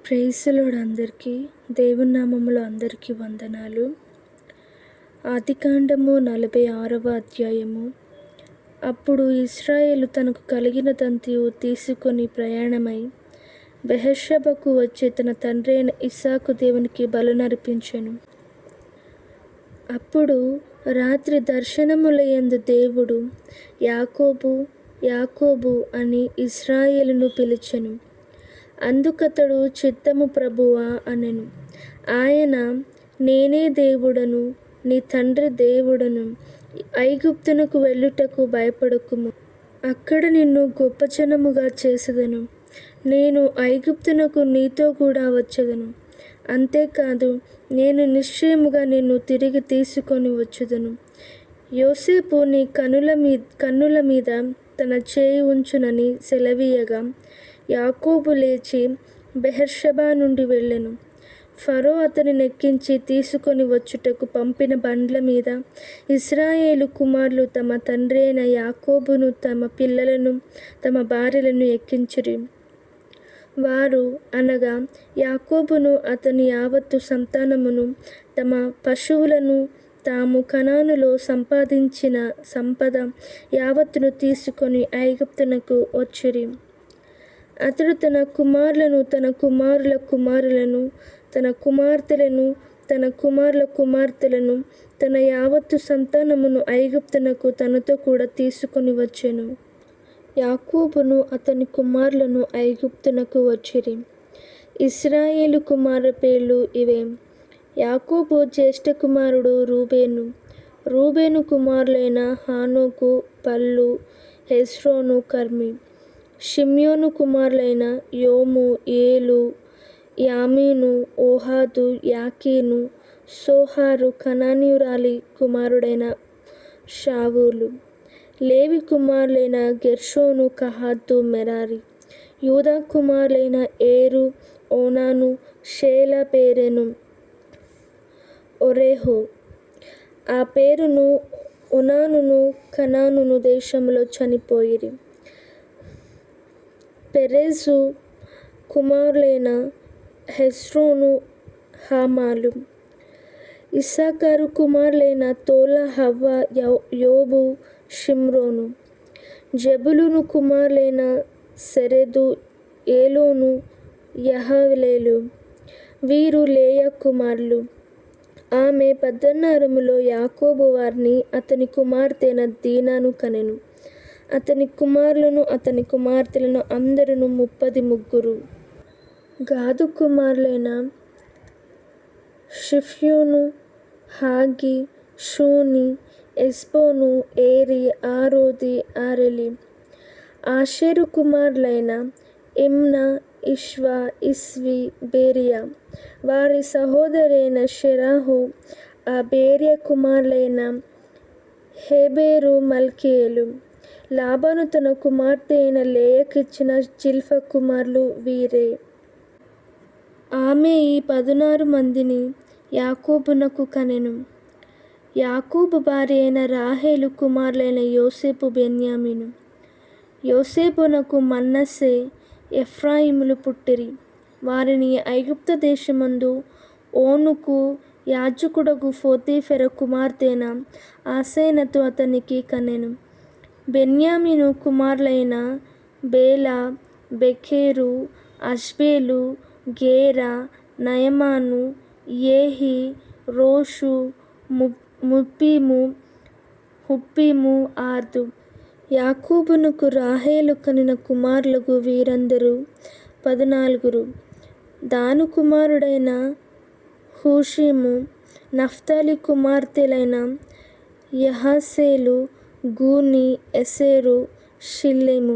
Praise the lord అందరికీ దేవుని నామములో అందరికీ వందనాలు. ఆదికాండము 46వ అధ్యాయము. అప్పుడు ఇశ్రాయేలు తనకు కలిగినదంతయు తీసుకొని ప్రయాణమై బెయేర్షెబాకు వచ్చి తన తండ్రి అయిన ఇస్సాకు దేవునికి బలునర్పించెను. అప్పుడు రాత్రి దర్శనములయందు దేవుడు యాకోబు యాకోబు అని ఇశ్రాయేలును పిలిచెను. అందుకతడు చిత్తము ప్రభువా అనెను. ఆయన, నేనే దేవుడను, నీ తండ్రి దేవుడను. ఐగుప్తునకు వెళ్ళుటకు భయపడకుము, అక్కడ నిన్ను గొప్ప జనముగా చేసెదను. నేను ఐగుప్తునకు నీతో కూడా వచ్చెదను. అంతేకాదు, నేను నిశ్చయముగా నిన్ను తిరిగి తీసుకొని వచ్చెదను. యోసేపు నీ కన్నుల మీద తన చేయి ఉంచునని సెలవీయగా యాకోబు లేచి బెయేర్షెబా నుండి వెళ్ళెను. ఫరో అతనిని ఎక్కించి తీసుకొని వచ్చుటకు పంపిన బండ్ల మీద ఇశ్రాయేలు కుమారులు తమ తండ్రి అయిన యాకోబును, తమ పిల్లలను, తమ భార్యలను ఎక్కించిరి. వారు అనగా యాకోబును అతని యావత్తు సంతానమును తమ పశువులను తాము కనానులో సంపాదించిన సంపద యావత్తును తీసుకొని ఐగుప్తునకు వచ్చిరి. అతడు తన కుమారులను, తన కుమారుల కుమారులను, తన కుమార్తెలను, తన కుమారుల కుమార్తెలను, తన యావత్తు సంతానమును ఐగుప్తునకు తనతో కూడా తీసుకొని వచ్చెను. యాకోబును అతని కుమారులను ఐగుప్తునకు వచ్చిరి. ఇశ్రాయేలు కుమారుల పేర్లు ఇవే. యాకోబు జ్యేష్ఠ కుమారుడు రూబేను. రూబేను కుమారులైన హానోకు, పల్లు, హెస్రోను, కర్మి. షిమ్యోను కుమారులైన యోము, ఏలు, యామీను, ఓహాదు, యాకీను, సోహారు, కనానీయురాలి కుమారుడైన షావూలు. లేవి కుమారులైన గెర్షోను, కహాతు, మెరారి. యూదా కుమారులైన ఏరు, ఓనాను, షేలా పేరెను ఒరేహు. ఆ పేరును ఓనానును కనానును దేశంలో చనిపోయిరి. పెరెజు కుమారులైన హెస్రోను, హామాలు. ఇస్సాకారు కుమారులైన తోల, హవ్వ, యోబు, షిమ్రోను. జెబులూను కుమారులైన సెరెదు, ఏలోను, యహలేలు. వీరు లేయా కుమారులు. ఆమె పద్దన్నారములో యాకోబు వారిని అతని కుమార్తె అయిన దీనాను కనెను. అతని కుమారులను, అతని కుమార్తెలను అందరూ 33. గాదు కుమారులైన షిఫ్యోను, హాగి, షూని, ఎస్బోను, ఏరి, ఆరోది, ఆరెలి. Asher కుమారులైన Imnah, Ishvah, ఇస్వి, Bay Area. వారి సహోదరైన షెరహు. ఆ బేరియా కుమారులైన హెబెరు, మల్కీయేలు. లాబాను తన కుమార్తె అయిన లేయాకిచ్చిన జిల్పా కుమారులు వీరే. ఆమె ఈ 16 మందిని యాకోబునకు కనెను. యాకోబు భార్య అయిన రాహేలు కుమారులైన యోసేపు, బెన్యామీను. యోసేపునకు మనష్షే, ఎఫ్రాయిములు పుట్టిరి. వారిని ఐగుప్తు దేశమందు ఓనుకు యాజకుడగు పోతీఫెర కుమార్తె అయిన ఆసెనతు అతనికి కనెను. బెన్యామీను కుమారులైన బేలా, బెకెరు, అష్బేలు, గేరా, నయమాను, ఏహి, రోషు, హుప్పీము, ఆర్దు. యాకోబునకు రాహేలు కనిన కుమారులకు వీరందరూ 14. దాను కుమారుడైన హుషీము. నఫ్తాలి కుమార్తెలైన యహసేలు, గూని, ఎసెరు, షిల్లెము.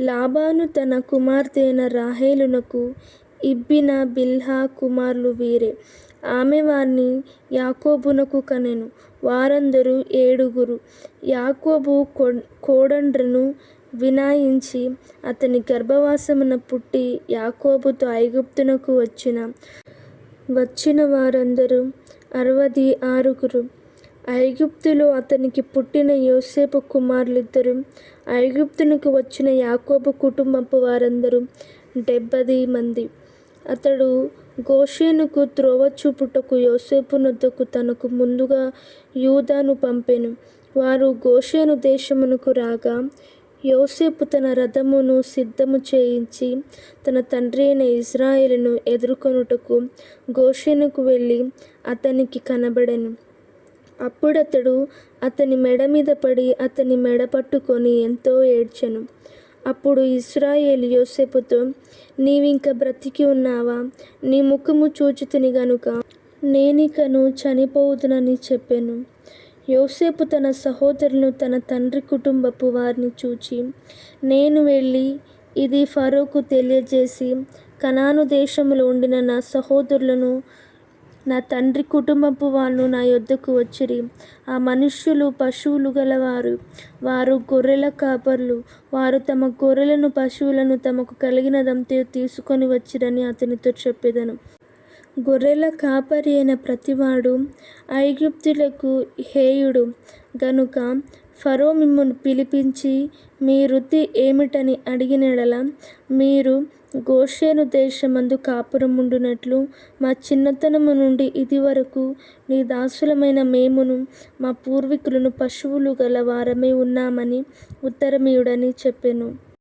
లాబాను తన కుమార్తె అయిన రాహేలునకు ఇబ్బిన, బిల్హా కుమారులు వీరే. ఆమె వారిని యాకోబునకు కనెను. వారందరూ 7. యాకోబు కోడండ్రను వినాయించి అతని గర్భవాసమున పుట్టి యాకోబుతో ఐగుప్తునకు వచ్చిన వారందరూ 66. ఐగుప్తులో అతనికి పుట్టిన యోసేపు కుమారులిద్దరు. ఐగుప్తునకు వచ్చిన యాకోబు కుటుంబపు వారందరూ 70 మంది. అతడు గోషెనుకు త్రోవ చూపుటకు యోసేపు నొద్దకు తనకు ముందుగా యూదాను పంపెను. వారు గోషెను దేశమునకు రాగా, యోసేపు తన రథమును సిద్ధము చేయించి తన తండ్రి అయిన ఇజ్రాయేలును ఎదుర్కొనుటకు గోషెనుకు వెళ్ళి అతనికి కనబడెను. అప్పుడతడు అతని మెడ మీద పడి అతని మెడ పట్టుకొని ఎంతో ఏడ్చెను. అప్పుడు ఇశ్రాయేలు యోసేపుతో, నీవింక బ్రతికి ఉన్నావా? నీ ముఖము చూచితిని గనుక నేనికను చనిపోవుదునని చెప్పెను. యోసేపు తన సహోదరులను తన తండ్రి కుటుంబపు వారిని చూచి, నేను వెళ్ళి ఇది ఫరోకు తెలియజేసి, కనాను దేశములో ఉండిన నా సహోదరులను నా తండ్రి కుటుంబపు వాళ్ళు నా యొద్దకు వచ్చిరి. ఆ మనుష్యులు పశువులు గలవారు, వారు గొర్రెల కాపరులు. వారు తమ గొర్రెలను పశువులను తమకు కలిగినదంతయు తీసుకొని వచ్చిరని అతనితో చెప్పెదను. గొర్రెల కాపరి అయిన ప్రతివాడు ఐగుప్తీయులకు హేయుడు గనుక ఫరో మిమ్మును పిలిపించి మీ వృత్తి ఏమిటని అడిగిన యెడల మీరు గోషెను దేశమందు కాపురముండునట్లు మా చిన్నతనము నుండి ఇదివరకు నీ దాసులమైన మేమును మా పూర్వీకులను పశువులు గల వారమై ఉన్నామని ఉత్తరమియుడని చెప్పెను.